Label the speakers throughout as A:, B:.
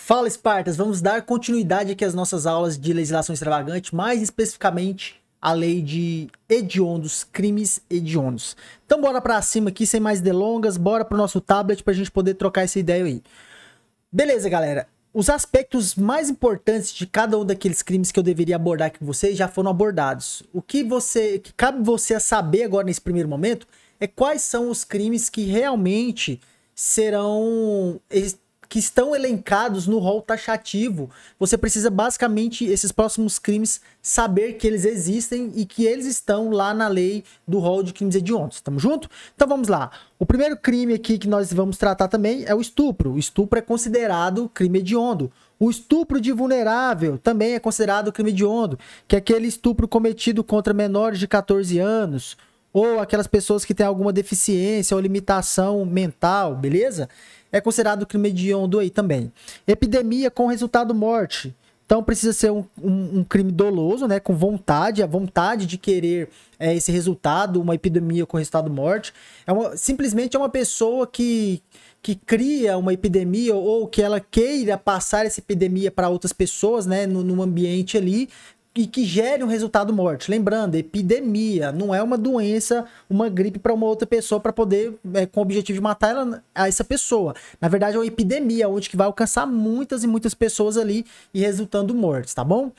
A: Fala, Espartas! Vamos dar continuidade aqui às nossas aulas de legislação extravagante, mais especificamente a lei de hediondos, crimes hediondos. Então bora pra cima aqui, sem mais delongas, bora pro nosso tablet pra gente poder trocar essa ideia aí. Beleza, galera. Os aspectos mais importantes de cada um daqueles crimes que eu deveria abordar aqui com vocês já foram abordados. O que cabe você a saber agora nesse primeiro momento é quais são os crimes que realmente que estão elencados no rol taxativo. Você precisa basicamente, esses próximos crimes, saber que eles existem e que eles estão lá na lei do rol de crimes hediondos. Tamo junto? Então vamos lá. O primeiro crime aqui que nós vamos tratar também é o estupro. O estupro é considerado crime hediondo. O estupro de vulnerável também é considerado crime hediondo, que é aquele estupro cometido contra menores de 14 anos, ou aquelas pessoas que têm alguma deficiência ou limitação mental, beleza? É considerado crime hediondo aí também. Epidemia com resultado morte. Então precisa ser um crime doloso, né? Com vontade, a vontade de querer esse resultado, uma epidemia com resultado morte. Simplesmente é uma pessoa que cria uma epidemia ou que ela queira passar essa epidemia para outras pessoas, né? No ambiente ali, e que gere um resultado morte. Lembrando, epidemia não é uma doença, uma gripe para uma outra pessoa para poder, com o objetivo de matar essa pessoa. Na verdade, é uma epidemia, onde que vai alcançar muitas e muitas pessoas ali e resultando mortes, tá bom?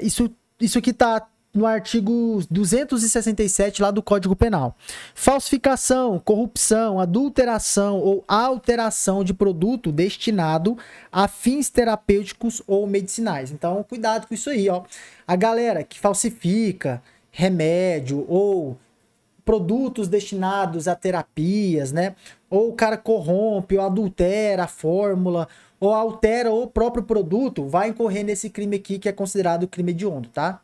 A: Isso aqui tá no artigo 267 lá do Código Penal. Falsificação, corrupção, adulteração ou alteração de produto destinado a fins terapêuticos ou medicinais. Então, cuidado com isso aí, ó. A galera que falsifica remédio ou produtos destinados a terapias, né? Ou o cara corrompe ou adultera a fórmula ou altera o próprio produto, vai incorrer nesse crime aqui que é considerado crime hediondo, tá?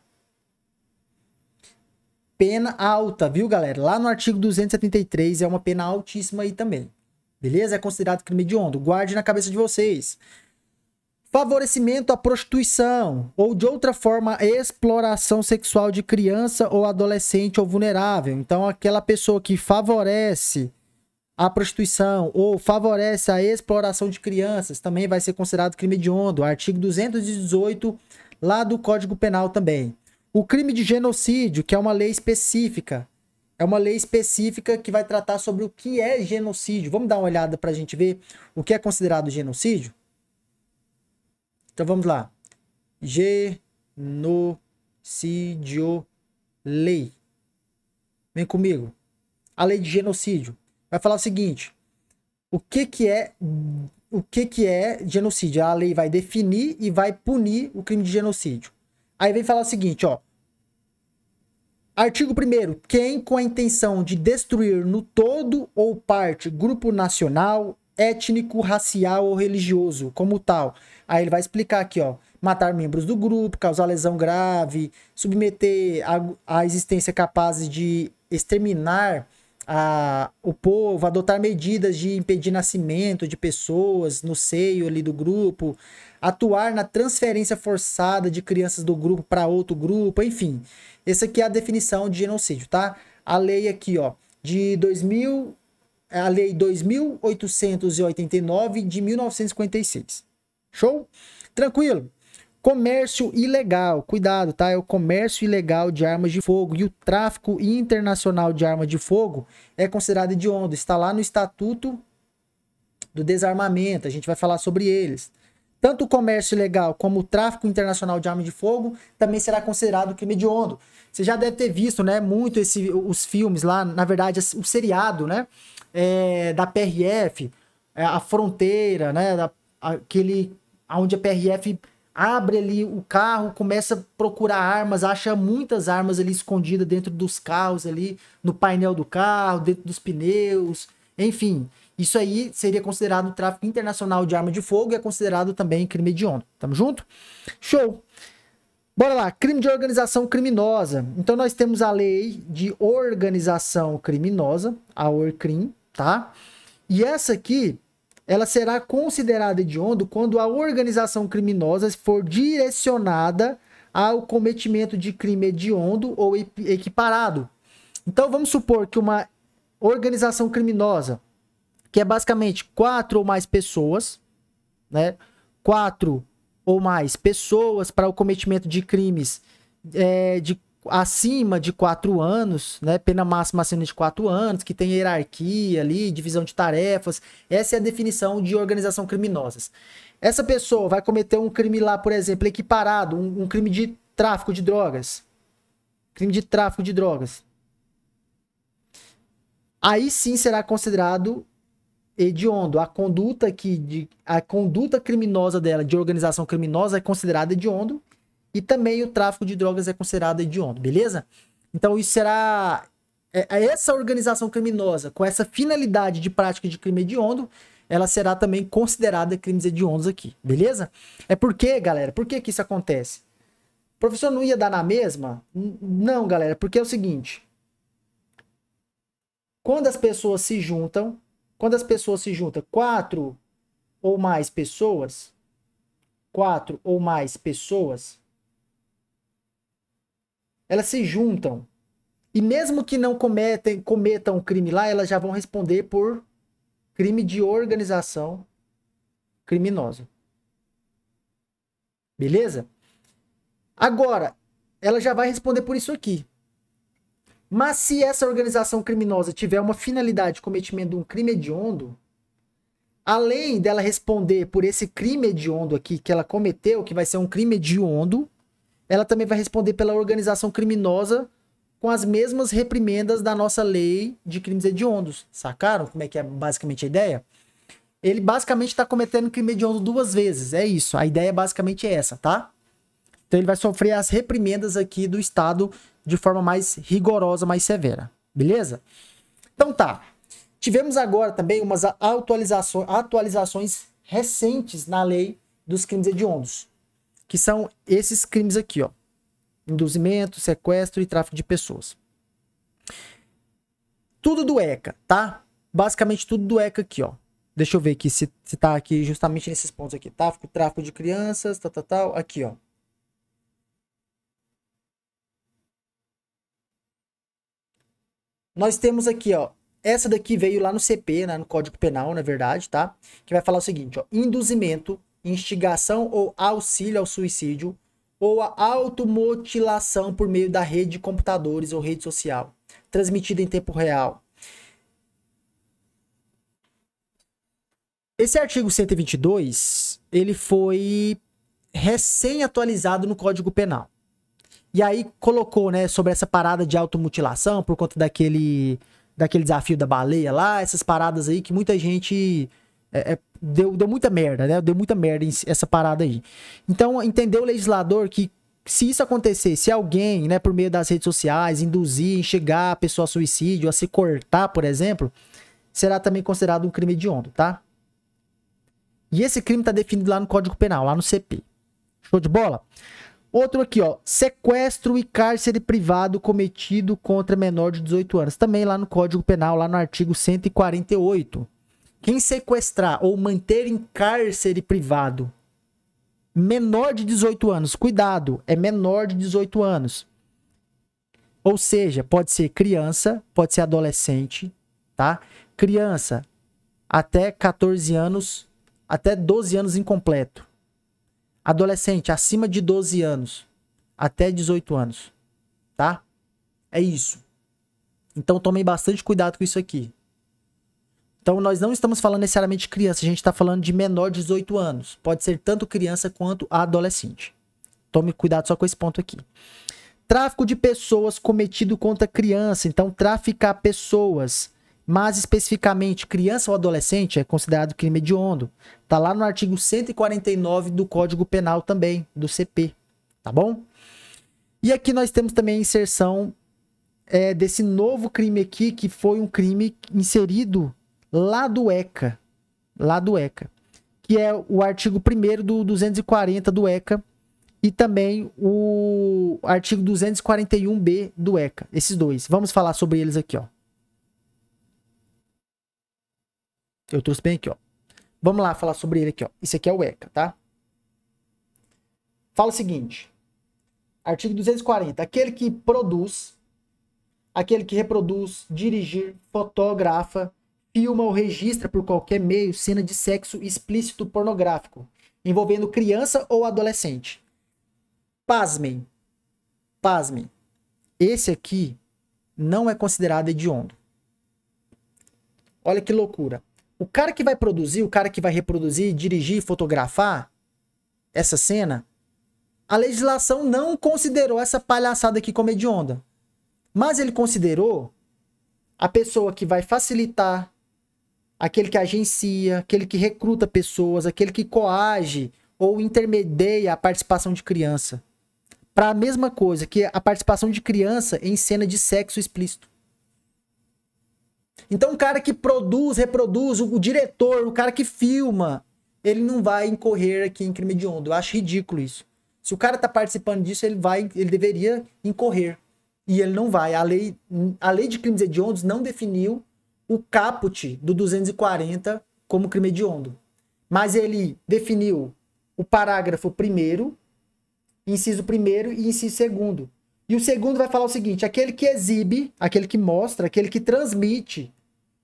A: Pena alta, viu, galera? Lá no artigo 273 é uma pena altíssima aí também. Beleza? É considerado crime hediondo. Guarde na cabeça de vocês. Favorecimento à prostituição ou, de outra forma, exploração sexual de criança ou adolescente ou vulnerável. Então, aquela pessoa que favorece a prostituição ou favorece a exploração de crianças também vai ser considerado crime hediondo. Artigo 218 lá do Código Penal também. O crime de genocídio, que é uma lei específica. É uma lei específica que vai tratar sobre o que é genocídio. Vamos dar uma olhada para a gente ver o que é considerado genocídio? Então vamos lá. Genocídio, lei. Vem comigo. A lei de genocídio vai falar o seguinte. O que é genocídio? A lei vai definir e vai punir o crime de genocídio. Aí vem falar o seguinte, ó. Artigo 1º. Quem com a intenção de destruir no todo ou parte grupo nacional, étnico, racial ou religioso, como tal. Aí ele vai explicar aqui, ó. Matar membros do grupo, causar lesão grave, submeter a existência capaz de exterminar o povo, adotar medidas de impedir nascimento de pessoas no seio ali do grupo, atuar na transferência forçada de crianças do grupo para outro grupo, enfim. Essa aqui é a definição de genocídio, tá? A lei aqui, ó, a lei 2889 de 1956. Show? Tranquilo. Comércio ilegal, cuidado, tá? É o comércio ilegal de armas de fogo e o tráfico internacional de armas de fogo é considerado hediondo. Está lá no Estatuto do Desarmamento, a gente vai falar sobre eles. Tanto o comércio ilegal como o tráfico internacional de armas de fogo também será considerado crime hediondo. Você já deve ter visto, né, muito os filmes lá, na verdade, o seriado, né, da PRF, a fronteira, né, onde a PRF abre ali o carro, começa a procurar armas, acha muitas armas ali escondidas dentro dos carros ali, no painel do carro, dentro dos pneus, enfim. Isso aí seria considerado tráfico internacional de arma de fogo e é considerado também crime hediondo. Tamo junto? Show! Bora lá, crime de organização criminosa. Então nós temos a lei de organização criminosa, a ORCRIM, tá? E essa aqui, ela será considerada hediondo quando a organização criminosa for direcionada ao cometimento de crime hediondo ou equiparado. Então vamos supor que uma organização criminosa, que é basicamente 4 ou mais pessoas, né? 4 ou mais pessoas para o cometimento de crimes acima de 4 anos, né? Pena máxima acima de 4 anos, que tem hierarquia ali, divisão de tarefas. Essa é a definição de organização criminosa. Essa pessoa vai cometer um crime lá, por exemplo, equiparado, um crime de tráfico de drogas. Crime de tráfico de drogas. Aí sim será considerado hediondo. A conduta criminosa dela, de organização criminosa, é considerada hediondo. E também o tráfico de drogas é considerado hediondo, beleza? Então isso será... essa organização criminosa, com essa finalidade de prática de crime hediondo, ela será também considerada crimes hediondos aqui, beleza? É porque, galera, por que isso acontece? O professor não ia dar na mesma? Não, galera, porque é o seguinte. Quando as pessoas se juntam, 4 ou mais pessoas, elas se juntam. E mesmo que não cometam crime lá, elas já vão responder por crime de organização criminosa. Beleza? Agora, ela já vai responder por isso aqui. Mas se essa organização criminosa tiver uma finalidade de cometimento de um crime hediondo, além dela responder por esse crime hediondo aqui que ela cometeu, que vai ser um crime hediondo, ela também vai responder pela organização criminosa com as mesmas reprimendas da nossa lei de crimes hediondos. Sacaram como é que é basicamente a ideia? Ele basicamente está cometendo crime hediondo 2 vezes. É isso. A ideia basicamente é essa, tá? Então ele vai sofrer as reprimendas aqui do Estado de forma mais rigorosa, mais severa. Beleza? Então tá. Tivemos agora também umas atualizações recentes na lei dos crimes hediondos. Que são esses crimes aqui, ó. Induzimento, sequestro e tráfico de pessoas. Tudo do ECA, tá? Basicamente tudo do ECA aqui, ó. Deixa eu ver aqui se tá aqui justamente nesses pontos aqui. Tráfico de crianças, tal. Aqui, ó. Nós temos aqui, ó. Essa daqui veio lá no CP, né, no Código Penal, na verdade, tá? Que vai falar o seguinte, ó. Induzimento, instigação ou auxílio ao suicídio ou a automutilação por meio da rede de computadores ou rede social, transmitida em tempo real. Esse artigo 122, ele foi recém-atualizado no Código Penal. E aí colocou, né, sobre essa parada de automutilação, por conta daquele desafio da baleia lá, essas paradas aí que muita gente... deu muita merda, né? Deu muita merda essa parada aí. Então, entendeu o legislador que se isso acontecer, se alguém, né, por meio das redes sociais, induzir, instigar a pessoa a suicídio, a se cortar, por exemplo, será também considerado um crime hediondo, tá? E esse crime tá definido lá no Código Penal, lá no CP. Show de bola? Outro aqui, ó. Sequestro e cárcere privado cometido contra menor de 18 anos. Também lá no Código Penal, lá no artigo 148. Quem sequestrar ou manter em cárcere privado menor de 18 anos, cuidado, é menor de 18 anos. Ou seja, pode ser criança, pode ser adolescente, tá? Criança até 14 anos, até 12 anos incompleto. Adolescente acima de 12 anos, até 18 anos, tá? É isso. Então tomem bastante cuidado com isso aqui. Então, nós não estamos falando necessariamente de criança, a gente está falando de menor de 18 anos. Pode ser tanto criança quanto adolescente. Tome cuidado só com esse ponto aqui. Tráfico de pessoas cometido contra criança. Então, traficar pessoas, mas especificamente criança ou adolescente, é considerado crime hediondo. Tá lá no artigo 149 do Código Penal também, do CP. Tá bom? E aqui nós temos também a inserção desse novo crime aqui, que foi um crime inserido lá do ECA, que é o artigo 1º do 240 do ECA e também o artigo 241B do ECA, esses dois. Vamos falar sobre eles aqui, ó. Eu trouxe bem aqui, ó. Vamos lá falar sobre ele aqui, ó. Esse aqui é o ECA, tá? Fala o seguinte, artigo 240, aquele que produz, aquele que reproduz, dirigir, fotografa, filma ou registra por qualquer meio cena de sexo explícito pornográfico, envolvendo criança ou adolescente. Pasmem. Pasmem. Esse aqui não é considerado hediondo. Olha que loucura. O cara que vai produzir, o cara que vai reproduzir, dirigir, fotografar essa cena, a legislação não considerou essa palhaçada aqui como hedionda. Mas ele considerou a pessoa que vai facilitar, aquele que agencia, aquele que recruta pessoas, aquele que coage ou intermedia a participação de criança. Para a mesma coisa, que a participação de criança em cena de sexo explícito. Então o cara que produz, reproduz, o diretor, o cara que filma, ele não vai incorrer aqui em crime hediondo. Eu acho ridículo isso. Se o cara tá participando disso, ele deveria incorrer. E ele não vai. A lei de crimes hediondos não definiu o caput do 240 como crime hediondo. Mas ele definiu o parágrafo 1º, inciso 1º e inciso 2º. E o segundo vai falar o seguinte: aquele que exibe, aquele que mostra, aquele que transmite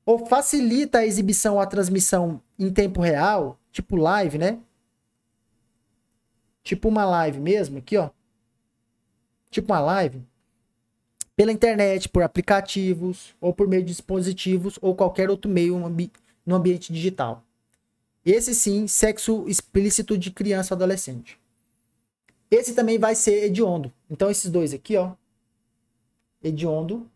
A: ou facilita a exibição ou a transmissão em tempo real, tipo live, né? Tipo uma live mesmo, aqui, ó. Tipo uma live. Pela internet, por aplicativos, ou por meio de dispositivos, ou qualquer outro meio no ambiente digital. Esse sim, sexo explícito de criança ou adolescente. Esse também vai ser hediondo. Então esses dois aqui, ó. Hediondo.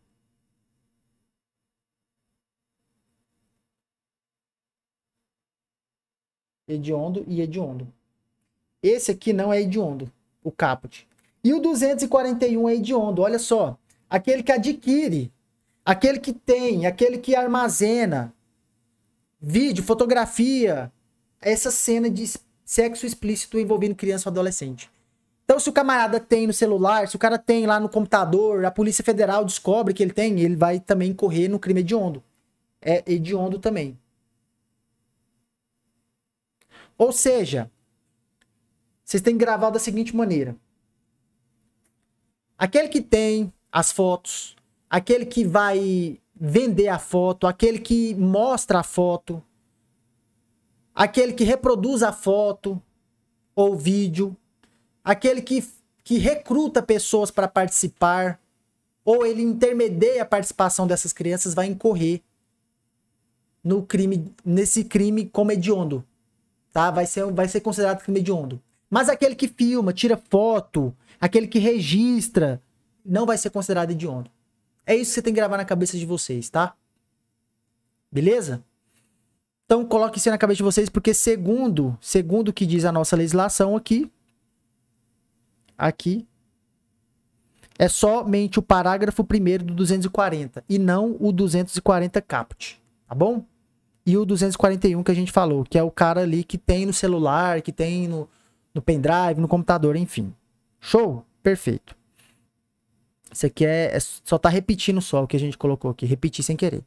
A: Hediondo e hediondo. Esse aqui não é hediondo, o caput. E o 241 é hediondo, olha só. Aquele que adquire, aquele que tem, aquele que armazena vídeo, fotografia, essa cena de sexo explícito envolvendo criança ou adolescente. Então, se o camarada tem no celular, se o cara tem lá no computador, a Polícia Federal descobre que ele tem, ele vai também incorrer no crime hediondo. É hediondo também. Ou seja, vocês têm que gravar da seguinte maneira. Aquele que tem as fotos, aquele que vai vender a foto, aquele que mostra a foto, aquele que reproduz a foto ou vídeo, aquele que recruta pessoas para participar, ou ele intermedia a participação dessas crianças, vai incorrer no crime, nesse crime como hediondo. Tá? Vai ser considerado crime hediondo. Mas aquele que filma, tira foto, aquele que registra, não vai ser considerado hediondo. É isso que você tem que gravar na cabeça de vocês, tá? Beleza? Então coloque isso na cabeça de vocês, porque segundo o que diz a nossa legislação aqui, é somente o parágrafo 1º do 240 e não o 240 caput, tá bom? E o 241 que a gente falou, que é o cara ali que tem no celular, que tem no pendrive, no computador, enfim. Show? Perfeito. Isso aqui só tá repetindo só o que a gente colocou aqui, repetir sem querer.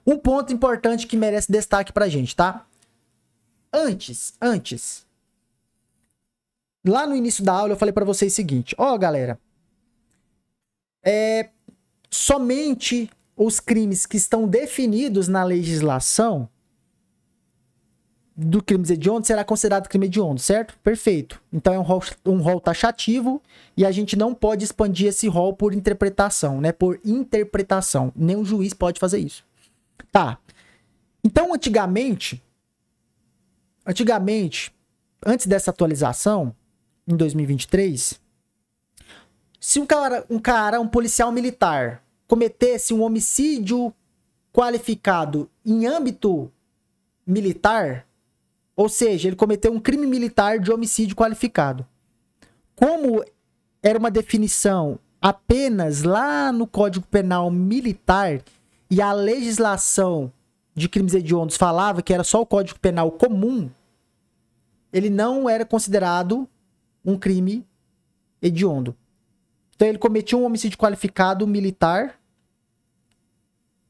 A: Um ponto importante que merece destaque pra gente, tá? Antes, lá no início da aula eu falei pra vocês o seguinte, ó galera, somente os crimes que estão definidos na legislação do crimes hediondos será considerado crime hediondo, certo? Perfeito. Então é um rol taxativo e a gente não pode expandir esse rol por interpretação, né? Por interpretação. Nenhum juiz pode fazer isso. Tá. Então, antigamente, antes dessa atualização, em 2023, se um policial militar, cometesse um homicídio qualificado em âmbito militar, ou seja, ele cometeu um crime militar de homicídio qualificado. Como era uma definição apenas lá no Código Penal Militar e a legislação de crimes hediondos falava que era só o Código Penal comum, ele não era considerado um crime hediondo. Então ele cometia um homicídio qualificado militar,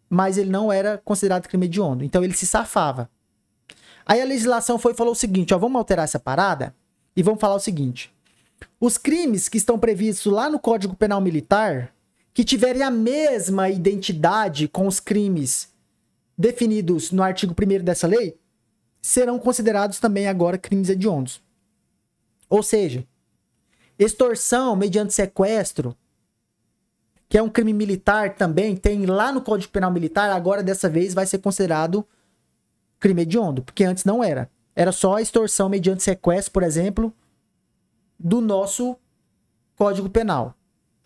A: mas ele não era considerado crime hediondo. Então ele se safava. Aí a legislação foi e falou o seguinte, ó, vamos alterar essa parada e vamos falar o seguinte. Os crimes que estão previstos lá no Código Penal Militar, que tiverem a mesma identidade com os crimes definidos no artigo 1º dessa lei serão considerados também agora crimes hediondos. Ou seja, extorsão mediante sequestro, que é um crime militar também, tem lá no Código Penal Militar, agora dessa vez vai ser considerado crime hediondo, porque antes não era. Era só a extorsão mediante sequestro, por exemplo, do nosso Código Penal.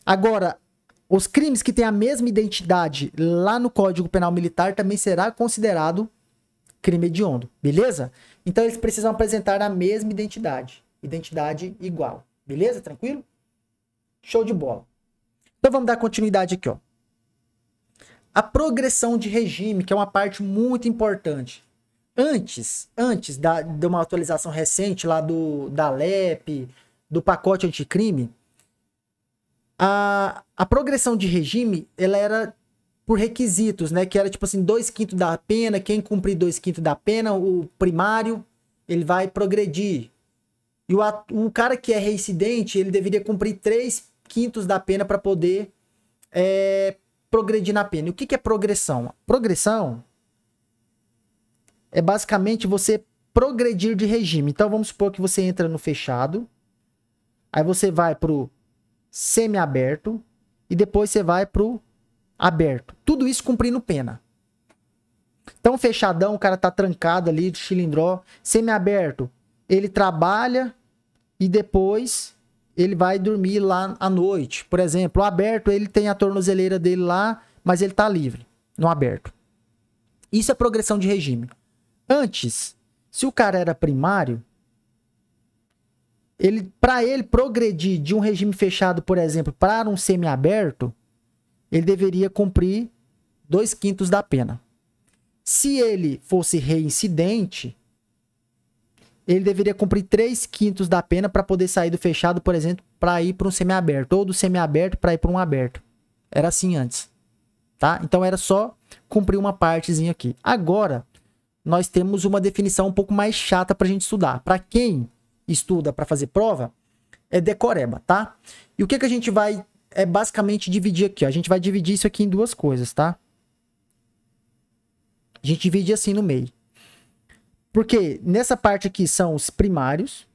A: Agora, os crimes que têm a mesma identidade lá no Código Penal Militar também será considerado crime hediondo, beleza? Então eles precisam apresentar a mesma identidade, identidade igual, beleza? Tranquilo? Show de bola. Então vamos dar continuidade aqui, ó. A progressão de regime, que é uma parte muito importante. Antes de uma atualização recente lá da LEP, do pacote anticrime, a progressão de regime, ela era por requisitos, né? Que era tipo assim, 2/5 da pena, quem cumprir 2/5 da pena, o primário, ele vai progredir. E o cara que é reincidente, ele deveria cumprir 3/5 da pena para poder progredir na pena. E o que é progressão? Progressão é basicamente você progredir de regime. Então vamos supor que você entra no fechado, aí você vai pro semiaberto e depois você vai pro aberto. Tudo isso cumprindo pena. Então fechadão, o cara tá trancado ali de chilindró. Semiaberto, ele trabalha e depois ele vai dormir lá à noite. Por exemplo, o aberto, ele tem a tornozeleira dele lá, mas ele tá livre no aberto. Isso é progressão de regime. Antes, se o cara era primário, para ele progredir de um regime fechado, por exemplo, para um semiaberto, ele deveria cumprir 2/5 da pena. Se ele fosse reincidente, ele deveria cumprir 3/5 da pena para poder sair do fechado, por exemplo, para ir para um semiaberto, ou do semiaberto para ir para um aberto. Era assim antes, tá? Então era só cumprir uma partezinha aqui. Agora, nós temos uma definição um pouco mais chata para a gente estudar. Para quem estuda para fazer prova, é decoreba, tá? E o que a gente vai basicamente dividir aqui, ó? A gente vai dividir isso aqui em duas coisas, tá? A gente divide assim no meio. Porque nessa parte aqui são os primários.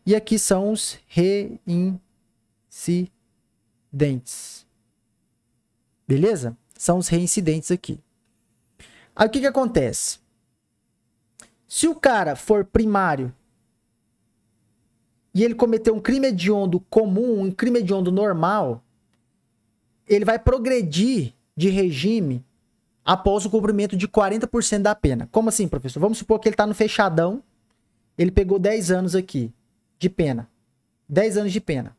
A: E aqui são os reincidentes. Beleza? São os reincidentes aqui. Aí o que acontece? Se o cara for primário e ele cometeu um crime hediondo comum, um crime hediondo normal, ele vai progredir de regime após o cumprimento de 40% da pena. Como assim, professor? Vamos supor que ele está no fechadão, ele pegou 10 anos aqui de pena. 10 anos de pena.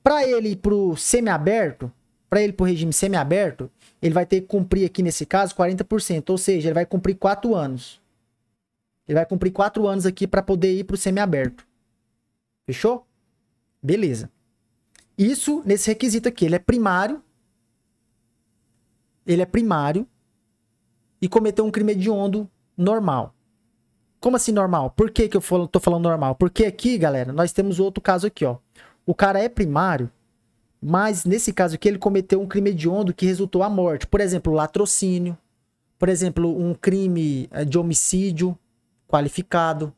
A: Para ele ir para o semiaberto, para ele ir para o regime semiaberto, ele vai ter que cumprir aqui nesse caso 40%, ou seja, ele vai cumprir 4 anos. Ele vai cumprir 4 anos aqui para poder ir para o semiaberto. Fechou? Beleza. Isso nesse requisito aqui. Ele é primário. Ele é primário e cometeu um crime hediondo normal. Como assim normal? Por que eu tô falando normal? Porque aqui, galera, nós temos outro caso aqui, ó. O cara é primário, mas nesse caso aqui ele cometeu um crime hediondo que resultou à morte. Por exemplo, latrocínio. Por exemplo, um crime de homicídio qualificado.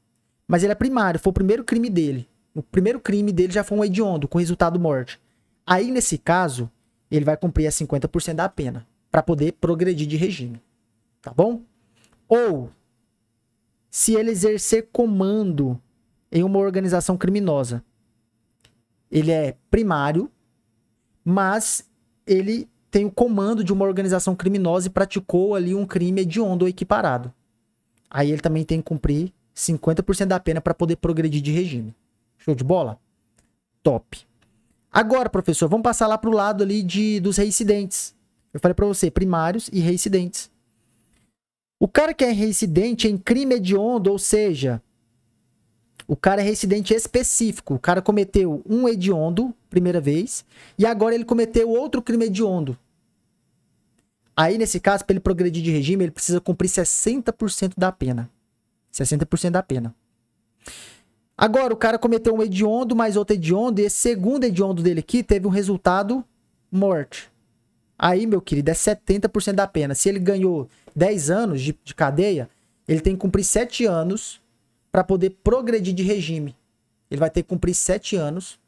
A: Mas ele é primário, foi o primeiro crime dele. O primeiro crime dele já foi um hediondo, com resultado morte. Aí, nesse caso, ele vai cumprir a 50% da pena, para poder progredir de regime. Tá bom? Ou, se ele exercer comando em uma organização criminosa, ele é primário, mas ele tem o comando de uma organização criminosa e praticou ali um crime hediondo ou equiparado. Aí ele também tem que cumprir 50% da pena para poder progredir de regime. Show de bola? Top. Agora, professor, vamos passar lá pro lado ali dos reincidentes. Eu falei para você, primários e reincidentes. O cara que é reincidente em crime hediondo, ou seja, o cara é reincidente específico. O cara cometeu um hediondo, primeira vez, e agora ele cometeu outro crime hediondo. Aí, nesse caso, para ele progredir de regime, ele precisa cumprir 60% da pena. 60% da pena. Agora, o cara cometeu um hediondo, mais outro hediondo, e esse segundo hediondo dele aqui teve um resultado morte. Aí, meu querido, é 70% da pena. Se ele ganhou 10 anos de cadeia, ele tem que cumprir 7 anos para poder progredir de regime. Ele vai ter que cumprir 7 anos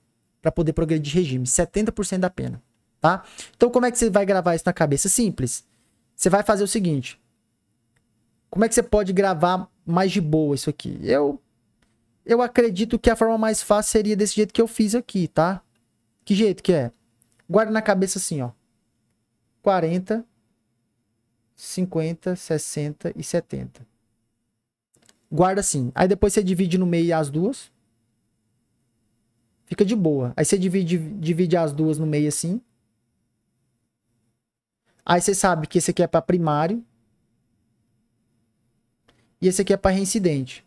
A: para poder progredir de regime. 70% da pena, tá? Então, como é que você vai gravar isso na cabeça? Simples. Você vai fazer o seguinte. Como é que você pode gravar mais de boa isso aqui? Eu acredito que a forma mais fácil seria desse jeito que eu fiz aqui, tá? Que jeito que é? Guarda na cabeça assim, ó. 40, 50, 60 e 70. Guarda assim. Aí depois você divide no meio as duas. Fica de boa. Aí você divide as duas no meio assim. Aí você sabe que esse aqui é para primário. E esse aqui é para reincidente.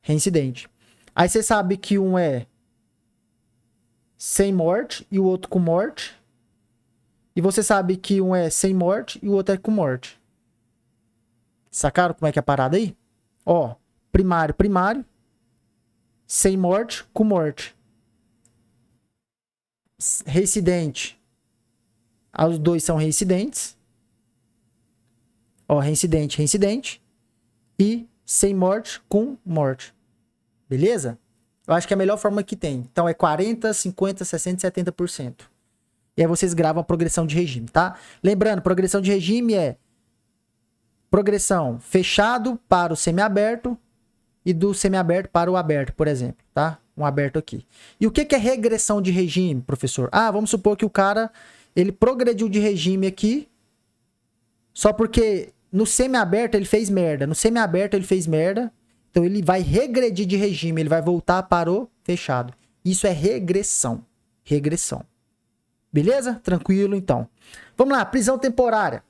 A: Reincidente. Aí você sabe que um é sem morte e o outro com morte. E você sabe que um é sem morte e o outro é com morte. Sacaram como é que é a parada aí? Ó, primário, primário. Sem morte, com morte. Reincidente. Os dois são reincidentes. Ó, reincidente, reincidente. E sem morte, com morte. Beleza? Eu acho que é a melhor forma que tem. Então é 40, 50, 60 e 70%. E aí vocês gravam a progressão de regime, tá? Lembrando, progressão de regime é progressão fechado para o semiaberto e do semiaberto para o aberto, por exemplo, tá? Um aberto aqui. E o que é regressão de regime, professor? Ah, vamos supor que o cara, ele progrediu de regime aqui só porque no semiaberto ele fez merda. No semiaberto ele fez merda. Então ele vai regredir de regime, ele vai voltar para o fechado. Isso é regressão. Regressão. Beleza? Tranquilo, então. Vamos lá, prisão temporária.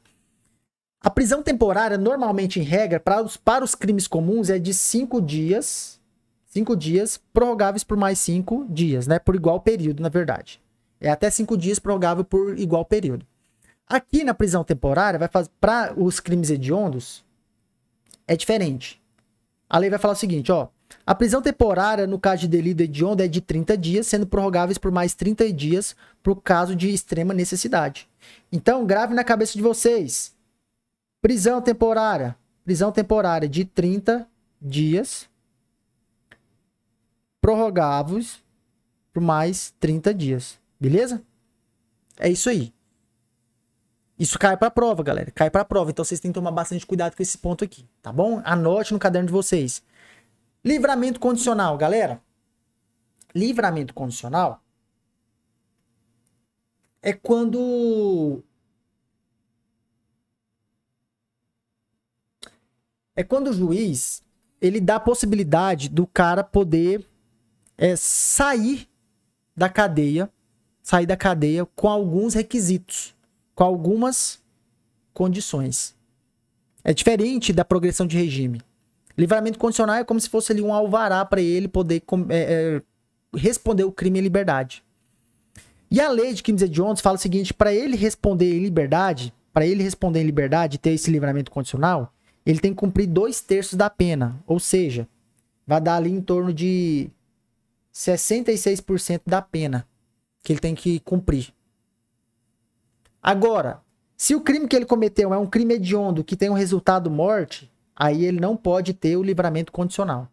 A: A prisão temporária, normalmente, em regra, para os crimes comuns, é de 5 dias. 5 dias, prorrogáveis por mais 5 dias, né? Por igual período, na verdade. É até 5 dias prorrogável por igual período. Aqui na prisão temporária, vai fazer para os crimes hediondos, é diferente. A lei vai falar o seguinte, ó. A prisão temporária, no caso de delito hediondo, é de 30 dias, sendo prorrogáveis por mais 30 dias, por caso de extrema necessidade. Então, grave na cabeça de vocês. Prisão temporária de 30 dias, prorrogáveis por mais 30 dias. Beleza? É isso aí. Isso cai pra prova, galera. Cai pra prova. Então vocês têm que tomar bastante cuidado com esse ponto aqui, tá bom? Anote no caderno de vocês. Livramento condicional, galera. Livramento condicional é quando o juiz ele dá a possibilidade do cara poder sair da cadeia com alguns requisitos, com algumas condições. É diferente da progressão de regime. Livramento condicional é como se fosse ali um alvará para ele poder responder o crime em liberdade. E a lei de crimes hediondos fala o seguinte, para ele responder em liberdade e ter esse livramento condicional, ele tem que cumprir 2/3 da pena, ou seja, vai dar ali em torno de 66% da pena que ele tem que cumprir. Agora, se o crime que ele cometeu é um crime hediondo que tem um resultado morte, aí ele não pode ter o livramento condicional.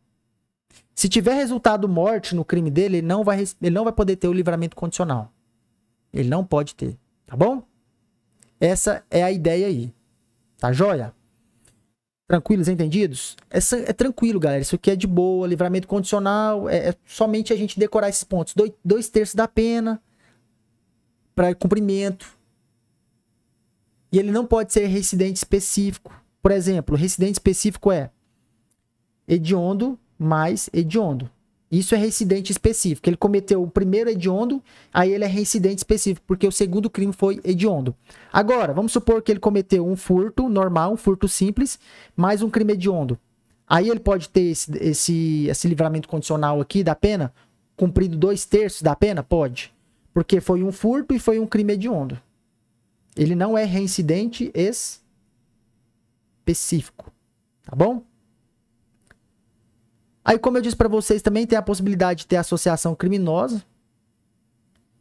A: Se tiver resultado morte no crime dele, ele não vai poder ter o livramento condicional. Ele não pode ter, tá bom? Essa é a ideia aí. Tá joia? Tranquilos, entendidos? É tranquilo, galera. Isso aqui é de boa. Livramento condicional é somente a gente decorar esses pontos. 2/3 da pena para cumprimento. E ele não pode ser reincidente específico. Por exemplo, reincidente específico é hediondo mais hediondo. Isso é reincidente específico. Ele cometeu o primeiro hediondo, aí ele é reincidente específico, porque o segundo crime foi hediondo. Agora, vamos supor que ele cometeu um furto normal, um furto simples, mais um crime hediondo. Aí ele pode ter esse livramento condicional aqui da pena, cumprido 2/3 da pena? Pode. Porque foi um furto e foi um crime hediondo. Ele não é reincidente específico. Tá bom? Aí, como eu disse pra vocês, também tem a possibilidade de ter associação criminosa.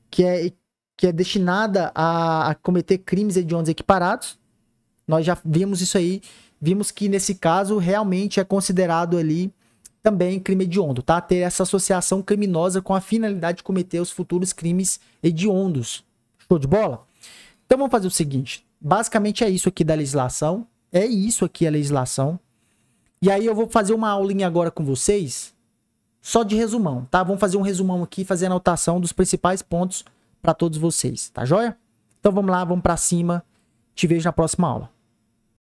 A: que é destinada a cometer crimes hediondos equiparados. Nós já vimos isso aí, vimos que nesse caso realmente é considerado ali também crime hediondo, tá? Ter essa associação criminosa com a finalidade de cometer os futuros crimes hediondos. Show de bola? Então vamos fazer o seguinte, basicamente é isso aqui da legislação, é isso aqui a legislação. E aí eu vou fazer uma aulinha agora com vocês, só de resumão, tá? Vamos fazer um resumão aqui, fazer a anotação dos principais pontos para todos vocês, tá joia? Então vamos lá, vamos para cima, te vejo na próxima aula.